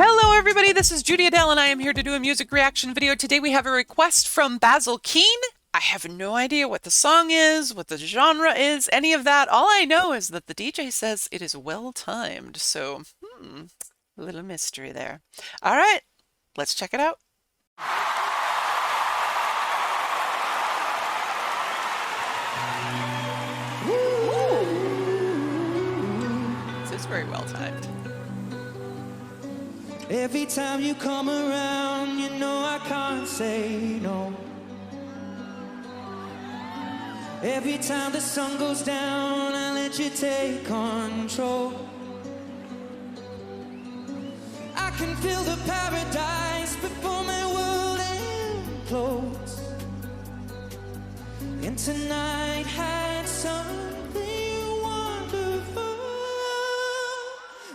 Hello everybody, this is JudyAdele and I am here to do a music reaction video. Today we have a request from Basil Keen. I have no idea what the song is, what the genre is, any of that. All I know is that the DJ says it is well timed, so a little mystery there. All right, let's check it out. This is very well timed. Every time you come around, you know I can't say no. Every time the sun goes down, I let you take control. I can feel the paradise before my world implodes. And tonight had something wonderful.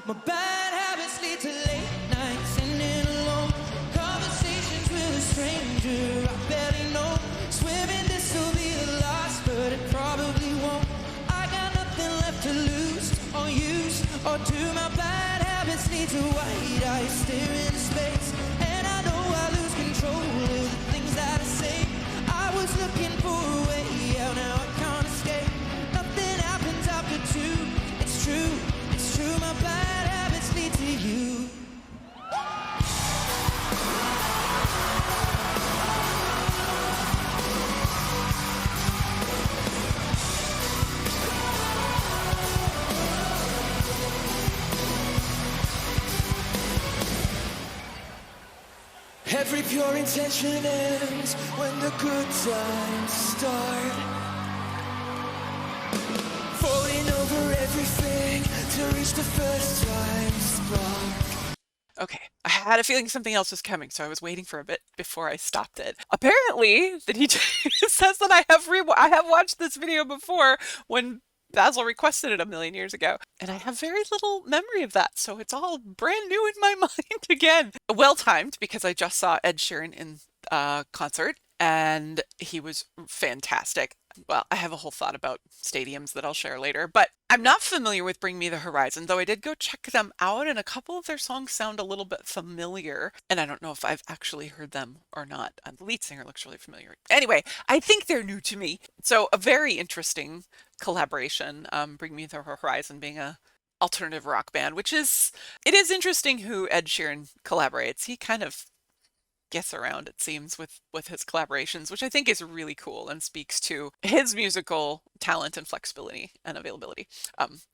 My bad habits lead to late nights and in alone conversations with a stranger I barely know. Swearing this will be the last, but it probably won't. I got nothing left to lose or use or do. My bad habits lead to white eyes stare into space, and I know I lose control of the things that I say. I was looking for a way out, now I can't escape. Nothing happens after two. It's true, it's true. My bad habits lead to you. Every pure intention ends when the good times start. Falling over everything to reach the first time spark. Okay, I had a feeling something else was coming, so I was waiting for a bit before I stopped it. Apparently, the DJ says that I have watched this video before when Basil requested it a million years ago, and I have very little memory of that, so it's all brand new in my mind again. Well-timed, because I just saw Ed Sheeran in concert, and he was fantastic. Well, I have a whole thought about stadiums that I'll share later, but I'm not familiar with Bring Me the Horizon, though I did go check them out, and a couple of their songs sound a little bit familiar, and I don't know if I've actually heard them or not. The lead singer looks really familiar. Anyway, I think they're new to me, so a very interesting collaboration, Bring Me the Horizon being a alternative rock band, it is interesting who Ed Sheeran collaborates. He kind of gets around, it seems, with his collaborations, which I think is really cool and speaks to his musical talent and flexibility and availability.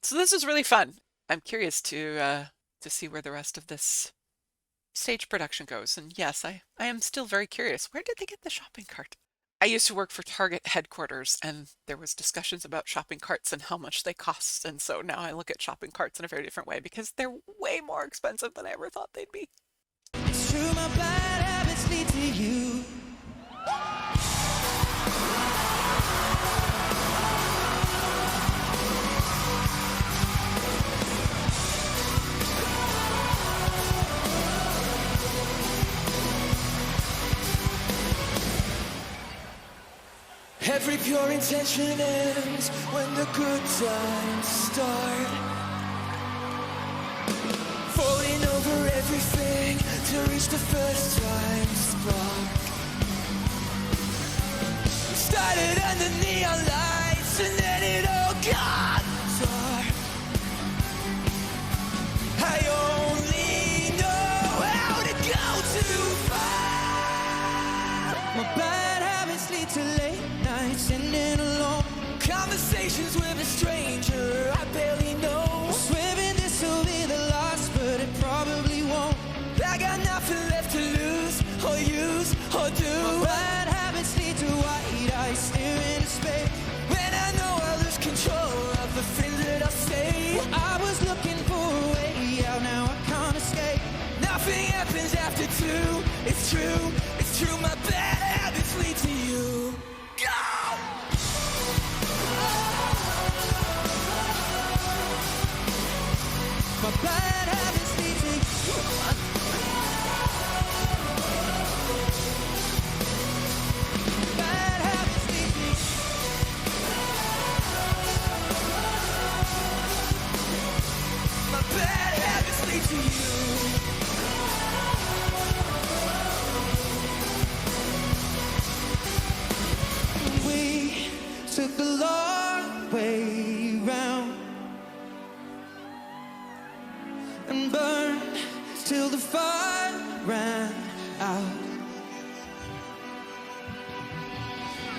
So this is really fun. I'm curious to see where the rest of this stage production goes. And yes, I am still very curious. Where did they get the shopping cart? I used to work for Target headquarters, and there was discussions about shopping carts and how much they cost. And so now I look at shopping carts in a very different way because they're way more expensive than I ever thought they'd be. It's true, my bad habits lead to you. Every pure intention ends when the good times start. Falling over everything to reach the first time spark. Started under neon lights and then it all got dark. I only know how to go too far. My bad habits lead to late nights and in alone conversations with a stranger I barely know. Swearing this will be the last, but it probably won't. I got nothing left to lose or use or do. My bad habits lead to white eyes stare into space, when I know I lose control of the things that I say. Well, I was looking for a way out, now I can't escape. Nothing happens after two. It's true, it's true. My bad habits lead to you. Go! My bad habits lead to you. Bad habits lead to you. My bad habits lead to you. till the fire ran out.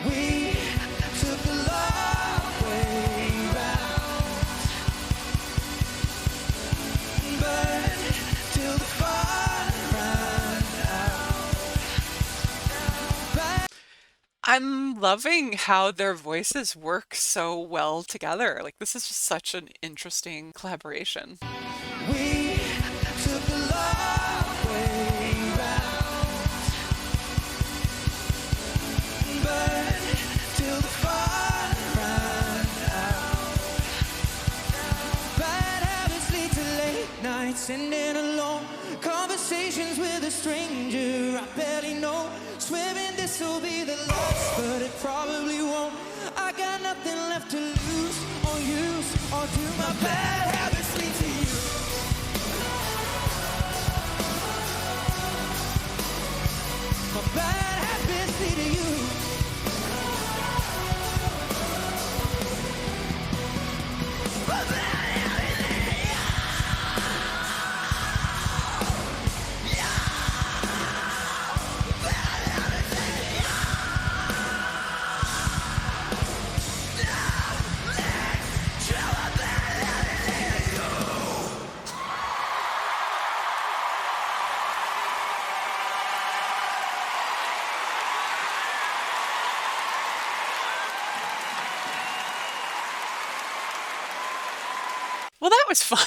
We took the long way round, burned till the fire ran out. I'm loving how their voices work so well together. Like, this is just such an interesting collaboration. We took the long way round, burned till the fire ran out. Bad habits lead to late nights and in alone conversations with a stranger I barely know. Swearing this will be the last, but it probably won't. I got nothing left to lose or use or do. My bad habits lead to you. My bad habits lead to you. My bad habits lead to you. Well, that was fun.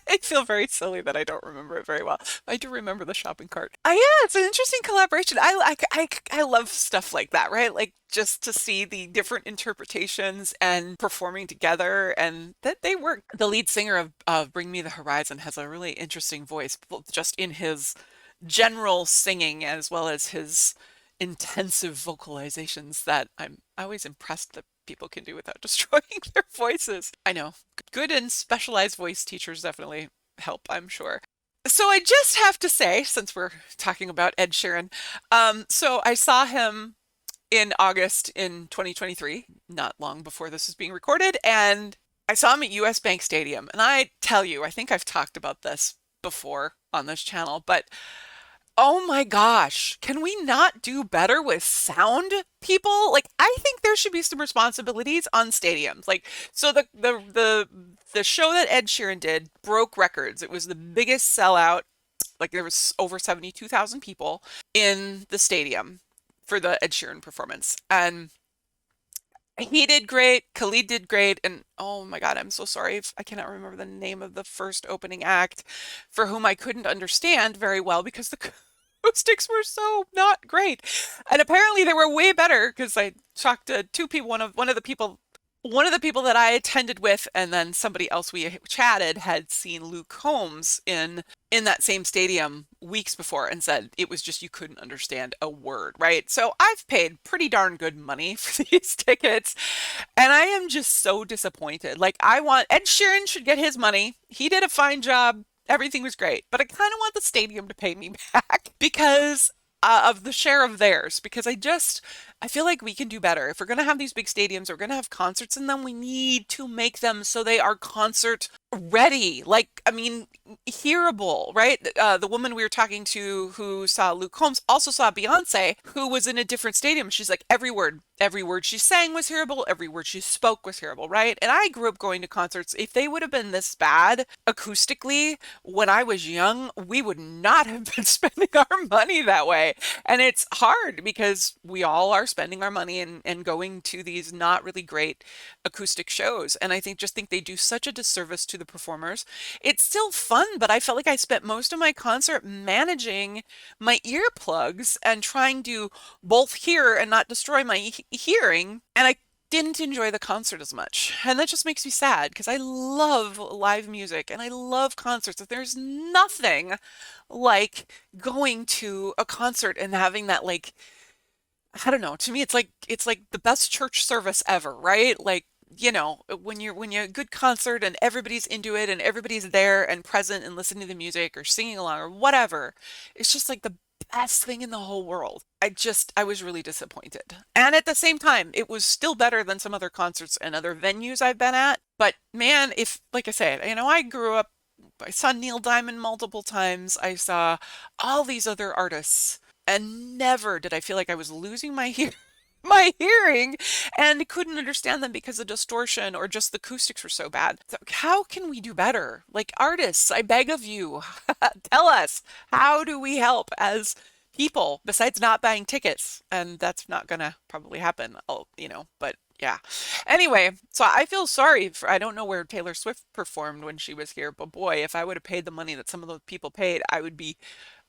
I feel very silly that I don't remember it very well. I do remember the shopping cart. Yeah, it's an interesting collaboration. I love stuff like that, right? Like, just to see the different interpretations and performing together, and that they work. The lead singer of Bring Me the Horizon has a really interesting voice, both just in his general singing as well as his intensive vocalizations that I'm always impressed that people can do without destroying their voices. I know, good and specialized voice teachers definitely help, I'm sure. So I just have to say, since we're talking about Ed Sheeran, so I saw him in August in 2023, not long before this is being recorded, and I saw him at US Bank Stadium. And I tell you, I think I've talked about this before on this channel, but oh my gosh, can we not do better with sound, people? Like, I think there should be some responsibilities on stadiums. Like, so the show that Ed Sheeran did broke records. It was the biggest sellout. Like, there was over 72,000 people in the stadium for the Ed Sheeran performance. And he did great, Khalid did great, and oh my God, I'm so sorry if I cannot remember the name of the first opening act, for whom I couldn't understand very well because the acoustics were so not great. And apparently they were way better because I talked to two people, one of the people that I attended with, and then somebody else we chatted had seen Luke Combs in that same stadium weeks before and said it was just you couldn't understand a word, right? So I've paid pretty darn good money for these tickets, and I am just so disappointed. Like, I want Ed Sheeran should get his money. He did a fine job. Everything was great, but I kind of want the stadium to pay me back because of the share of theirs, because I feel like we can do better. If we're going to have these big stadiums, we're going to have concerts in them, we need to make them so they are concert ready. Like, I mean, hearable, right? The woman we were talking to who saw Luke Combs also saw Beyonce, who was in a different stadium. She's like, every word she sang was hearable, every word she spoke was hearable, right? And I grew up going to concerts. If they would have been this bad acoustically when I was young, we would not have been spending our money that way. And it's hard because we all are spending our money and going to these not really great acoustic shows. And I think they do such a disservice to the performers. It's still fun, but I felt like I spent most of my concert managing my earplugs and trying to both hear and not destroy my hearing. And I didn't enjoy the concert as much. And that just makes me sad because I love live music and I love concerts. There's nothing like going to a concert and having that, like, I don't know, to me it's like the best church service ever, right? Like, when you're a good concert and everybody's into it and everybody's there and present and listening to the music or singing along or whatever, it's just like the best thing in the whole world. I was really disappointed. And at the same time, it was still better than some other concerts and other venues I've been at. But man, if, like I said, I grew up I saw Neil Diamond multiple times. I saw all these other artists, and never did I feel like I was losing my hearing and couldn't understand them because of distortion or just the acoustics were so bad. So how can we do better? Like artists, I beg of you, tell us, how do we help as people besides not buying tickets? And that's not gonna probably happen, but yeah. Anyway, so I feel sorry for, I don't know where Taylor Swift performed when she was here, but boy, if I would have paid the money that some of those people paid, I would be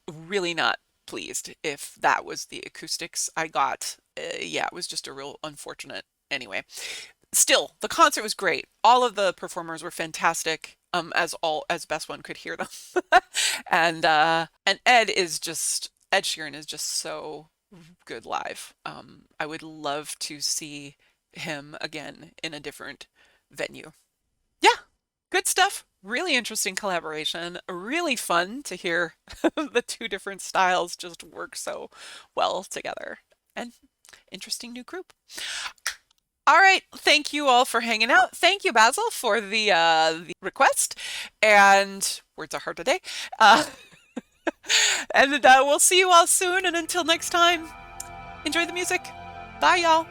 really not pleased if that was the acoustics I got. Yeah, it was just a real unfortunate. Anyway, still, the concert was great. All of the performers were fantastic. As best one could hear them. And Ed Sheeran is just so good live. I would love to see him again in a different venue. Yeah, good stuff. Really interesting collaboration. Really fun to hear the two different styles just work so well together. And interesting new group. All right, thank you all for hanging out. Thank you, Basil, for the request. And words are hard today. Uh, and we'll see you all soon. And until next time, enjoy the music. Bye, y'all.